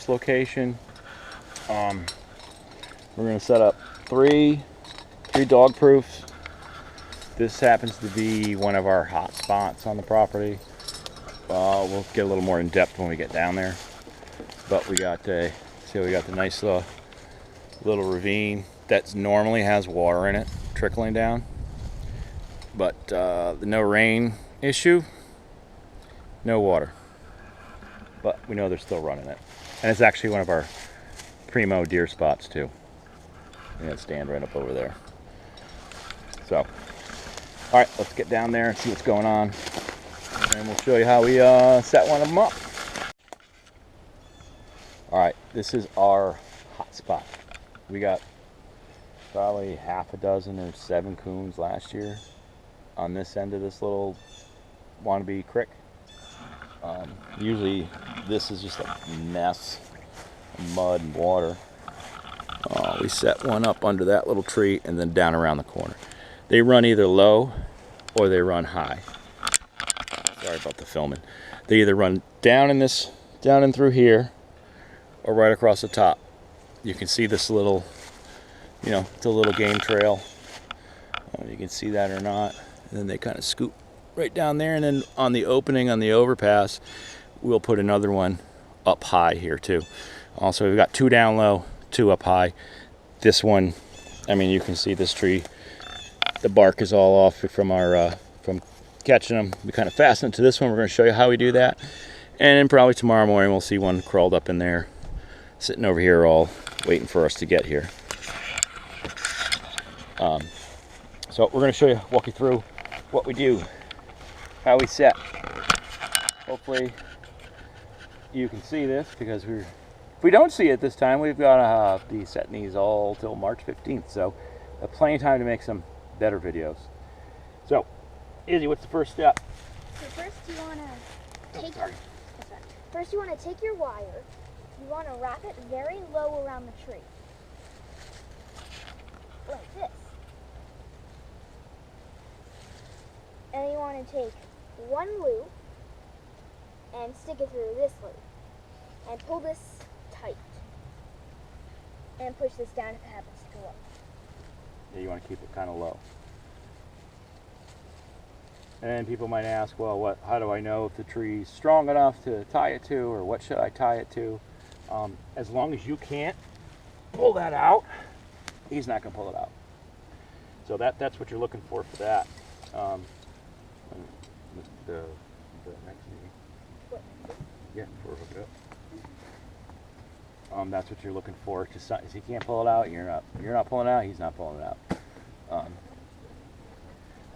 this location. We're going to set up three dog proofs. This happens to be one of our hot spots on the property. We'll get a little more in depth when we get down there. But we got the nice little ravine that normally has water in it trickling down. But the no rain issue, no water. But we know they're still running it. And it's actually one of our primo deer spots too. We're gonna stand right up over there. So, all right, let's get down there and see what's going on. And we'll show you how we set one of them up. All right, this is our hot spot. We got probably half a dozen or 7 coons last year on this end of this little wannabe creek. Usually this is just a mess of mud and water. We set one up under that little tree and then down around the corner. They run either low or they run high. Sorry about the filming. They either run down in through here or right across the top. You can see this little, it's a little game trail. You can see that or not. And then they kind of scoop right down there, and then on the opening on the overpass, we'll put another one up high here too. Also, we've got 2 down low, 2 up high. This one, I mean, you can see this tree, the bark is all off from from catching them. We kind of fasten it to this one. We're going to show you how we do that. And then probably tomorrow morning we'll see one crawled up in there, sitting over here all waiting for us to get here. So we're going to show you, walk you through what we do, how we set. Hopefully you can see this, because if we don't see it this time, we've got to be setting these all till March 15th. So plenty of time to make some better videos. So, Izzy, what's the first step? So first you want to take your wire. You want to wrap it very low around the tree, like this. And then you want to take one loop and stick it through this loop and pull this tight and push this down if it happens to go up. Yeah, you want to keep it kind of low. And people might ask, well, how do I know if the tree's strong enough to tie it to, or what should I tie it to? As long as you can't pull that out, he's not going to pull it out. So that's what you're looking for that. The next meeting. Yeah, for a bit. That's what you're looking for. Just if he can't pull it out, you're not pulling it out. He's not pulling it out.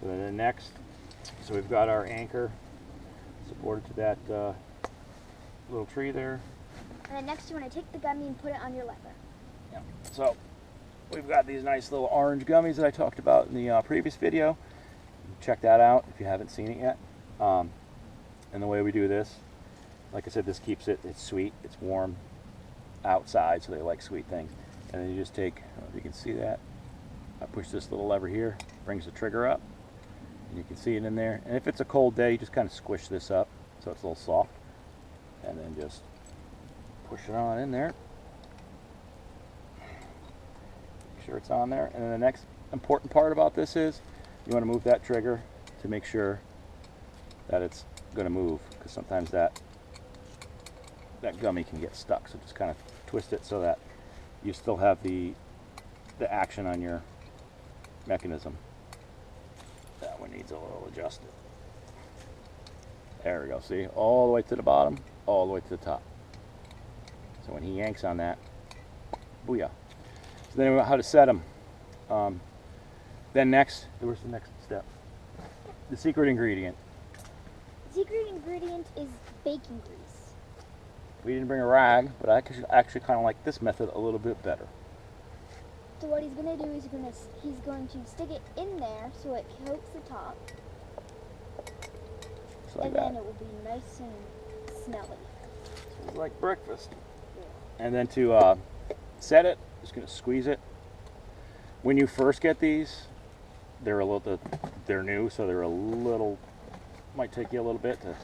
So then the next, so we've got our anchor supported to that little tree there. And then next you want to take the gummy and put it on your leather. Yeah. So we've got these nice little orange gummies that I talked about in the previous video. Check that out if you haven't seen it yet. And the way we do this, like I said, this keeps it's sweet, it's warm outside, so they like sweet things. And then you just take, I don't know if you can see that, I push this little lever here, brings the trigger up, and you can see it in there. And if it's a cold day, you just kind of squish this up so it's a little soft, and then just push it on in there. Make sure it's on there. And then the next important part about this is you want to move that trigger to make sure that it's going to move, because sometimes that gummy can get stuck. So just kind of twist it so that you still have the action on your mechanism. That one needs a little adjusted. There we go. See, all the way to the bottom, all the way to the top. So when he yanks on that, booyah. So then how to set them. Then next, where's the next step? The secret ingredient. The secret ingredient is baking grease. We didn't bring a rag, but I actually kind of like this method a little bit better. So what he's going to do is he's going to stick it in there so it coats the top. Just like and that. Then it will be nice and smelly. It's like breakfast. Yeah. And then to set it, just going to squeeze it. When you first get these, they're new, so they're a little, might take you a little bit to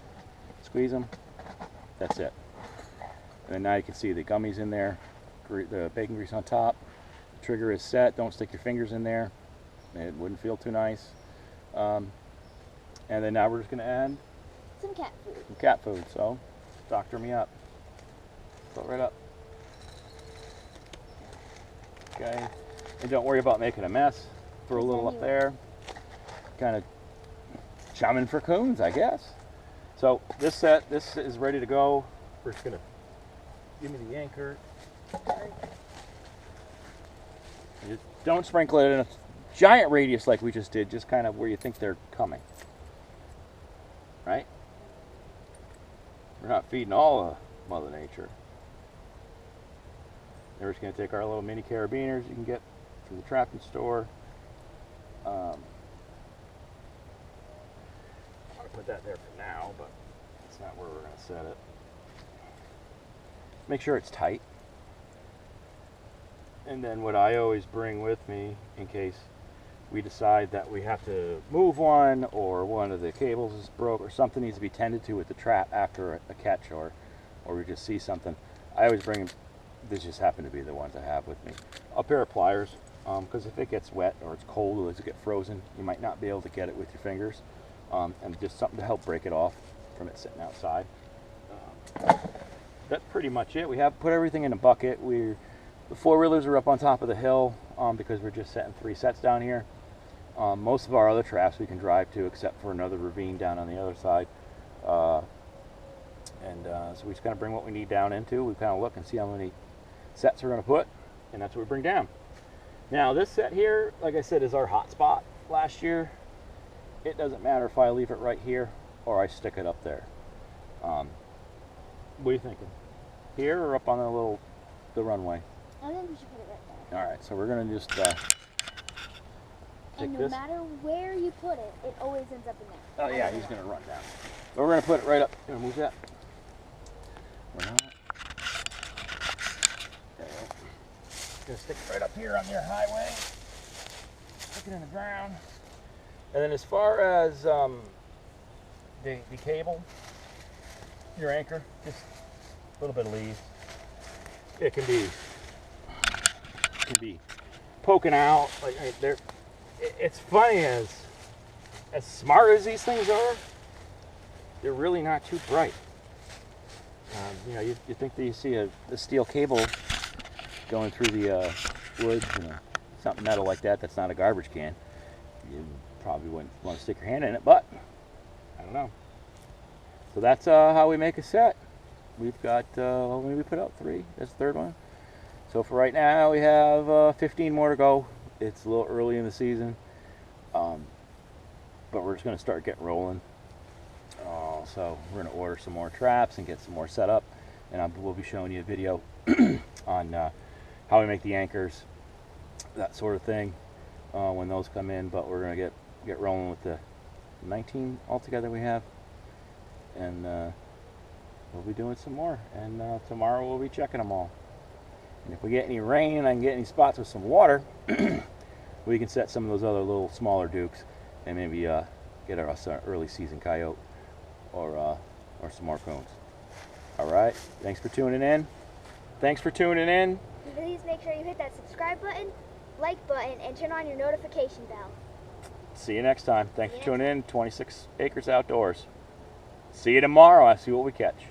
squeeze them. That's it. And then now you can see the gummies in there, the bacon grease on top. The trigger is set. Don't stick your fingers in there. It wouldn't feel too nice. And then now we're just going to add some cat food. some cat food. So doctor me up. Fill it right up. Okay. And don't worry about making a mess. Throw a little up there. Kind of chumming for coons, I guess. So this is ready to go. We're just going to give me the anchor. You don't sprinkle it in a giant radius like we just did, just kind of where you think they're coming. Right? We're not feeding all of Mother Nature. We're just going to take our little mini carabiners you can get from the trapping store. I'll put that there for now, but that's not where we're going to set it. Make sure it's tight. And then what I always bring with me in case we decide that we have to move one, or one of the cables is broke, or something needs to be tended to with the trap after a catch, or we just see something, I always bring, these just happen to be the ones I have with me, a pair of pliers, because if it gets wet or it's cold or it's get frozen, you might not be able to get it with your fingers, and just something to help break it off from it sitting outside. That's pretty much it. We have put everything in a bucket. The four-wheelers are up on top of the hill because we're just setting 3 sets down here. Most of our other traps we can drive to, except for another ravine down on the other side. So we just kind of bring what we need down into. We kind of look and see how many sets we're going to put, and that's what we bring down. Now this set here, like I said, is our hot spot last year. It doesn't matter if I leave it right here or I stick it up there. What are you thinking? Here or up on the runway? I think we should put it right there. All right, so we're going to just and no matter where you put it, it always ends up in there. Oh yeah, he's going to run down. But we're going to put it right up. You want to move that? We're not. There you go. Going to stick it right up here on your highway. Stick it in the ground. And then as far as the cable, your anchor, just a little bit of leaves. It can be poking out. Like they're. It's funny, as smart as these things are, they're really not too bright. You know, you think that you see a steel cable going through the woods, you know, something metal like that that's not a garbage can. You probably wouldn't want to stick your hand in it, but I don't know. So that's how we make a set. We've got, how many we put out? 3? That's the 3rd one. So for right now, we have 15 more to go. It's a little early in the season, but we're just going to start getting rolling. So we're going to order some more traps and get some more set up, and we'll be showing you a video on how we make the anchors, that sort of thing, when those come in. But we're going to get rolling with the 19 altogether we have, and we'll be doing some more, and tomorrow we'll be checking them all. And if we get any rain and I can get any spots with some water, we can set some of those other little smaller dukes and maybe get us an early season coyote or some more coons. All right, thanks for tuning in. Please make sure you hit that subscribe button, like button, and turn on your notification bell. See you next time. Thanks for tuning in. 26 Acres Outdoors. See you tomorrow. I see what we catch.